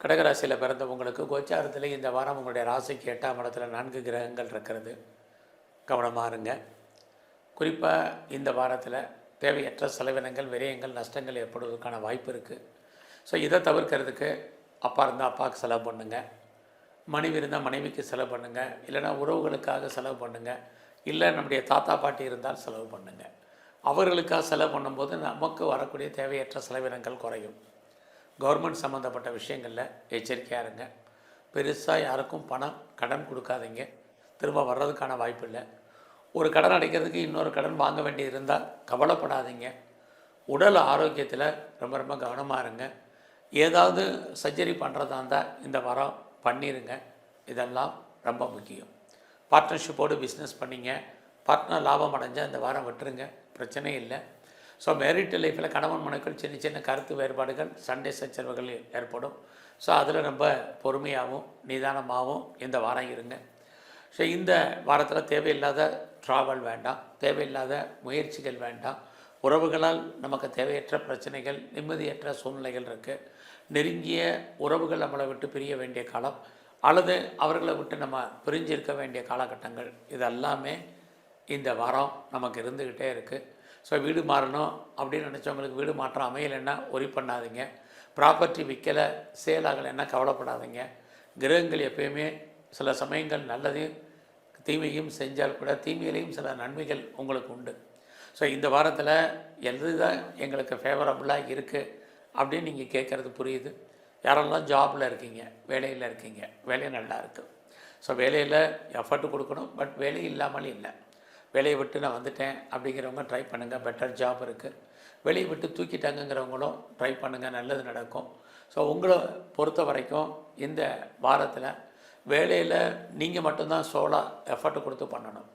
கடகராசியில் பிறந்தவங்களுக்கு கோச்சாரத்தில் இந்த வாரம் உங்களுடைய ராசிக்கு 8ஆம் இடத்துல 4 கிரகங்கள் இருக்கிறது. கவனமாக இருங்க. குறிப்பாக இந்த வாரத்தில் தேவையற்ற செலவினங்கள், விரயங்கள், நஷ்டங்கள் ஏற்படுவதற்கான வாய்ப்பு இருக்குது. ஸோ இதை தவிர்க்கிறதுக்கு அப்பா இருந்தால் அப்பாவுக்கு செலவு பண்ணுங்கள், மனைவி இருந்தால் மனைவிக்கு செலவு பண்ணுங்கள், இல்லைனா உறவுகளுக்காக செலவு பண்ணுங்கள், இல்லை நம்முடைய தாத்தா பாட்டி இருந்தால் செலவு பண்ணுங்கள். அவர்களுக்காக செலவு பண்ணும்போது நமக்கு வரக்கூடிய தேவையற்ற செலவினங்கள் குறையும். கவர்மெண்ட் சம்மந்தப்பட்ட விஷயங்களில் எச்சரிக்கையாக இருங்க. பெருசாக யாருக்கும் கடன் கொடுக்காதீங்க, திரும்ப வர்றதுக்கான வாய்ப்பு இல்லை. ஒரு கடன் அடைக்கிறதுக்கு இன்னொரு கடன் வாங்க வேண்டி இருந்தால் கவலைப்படாதீங்க. உடல் ஆரோக்கியத்தில் ரொம்ப ரொம்ப கவனமாக இருங்க. ஏதாவது சர்ஜரி பண்ணுறதா இருந்தால் இந்த வாரம் பண்ணிடுங்க. இதெல்லாம் ரொம்ப முக்கியம். பார்ட்னர்ஷிப்போடு பிஸ்னஸ் பண்ணிங்க, பார்ட்னர் லாபம் அடைஞ்சால் இந்த வாரம் விட்டுருங்க, பிரச்சனை இல்லை. ஸோ மேரிட் லைஃப்பில் கணவன் மனைவிக்குள் சின்ன சின்ன கருத்து வேறுபாடுகள், சண்டை சச்சரவுகள் ஏற்படும். ஸோ அதில் ரொம்ப பொறுமையாகவும் நிதானமாகவும் இந்த வாரம் இருங்க. ஸோ இந்த வாரத்தில் தேவையில்லாத ட்ராவல் வேண்டாம், தேவையில்லாத முயற்சிகள் வேண்டாம். உறவுகளால் நமக்கு தேவையற்ற பிரச்சனைகள், நிம்மதியற்ற சூழ்நிலைகள் இருக்குது. நெருங்கிய உறவுகள் நம்மளை விட்டு பிரிய வேண்டிய காலம், அல்லது அவர்களை விட்டு நம்ம பிரிஞ்சிருக்க வேண்டிய காலகட்டங்கள், இதெல்லாமே இந்த வாரம் நமக்கு இருந்துக்கிட்டே இருக்குது. ஸோ வீடு மாறணும் அப்படின்னு நினச்சவங்களுக்கு வீடு மாற்றம் அமையலைன்னா ஒரி பண்ணாதீங்க. ப்ராப்பர்ட்டி விற்கலை, சேல் ஆகலைன்னா கவலைப்படாதீங்க. கிரகங்கள் எப்பயுமே சில சமயங்கள் நல்லதையும் தீமையும் செஞ்சால் கூட தீமையிலையும் சில நன்மைகள் உங்களுக்கு உண்டு. ஸோ இந்த வாரத்தில் எதுதான் எங்களுக்கு ஃபேவரபுளாக இருக்குது அப்படின்னு நீங்கள் கேட்குறது புரியுது. யாரெல்லாம் ஜாபில் இருக்கீங்க, வேலையில் இருக்கீங்க, வேலை நல்லா இருக்குது. ஸோ வேலையில் எஃபர்ட் கொடுக்கணும், பட் வேலை இல்லாமல் இல்லை. வேலையை விட்டு நான் வந்துட்டேன் அப்படிங்கிறவங்க ட்ரை பண்ணுங்கள், பெட்டர் ஜாப் இருக்குது. வெளியே விட்டு தூக்கிட்டாங்கங்கிறவங்களும் ட்ரை பண்ணுங்கள், நல்லது நடக்கும். ஸோ உங்களை பொறுத்த வரைக்கும் இந்த வாரத்தில் வேலையில் நீங்கள் மட்டும்தான் சோலாக எஃபர்ட் கொடுத்து பண்ணணும்.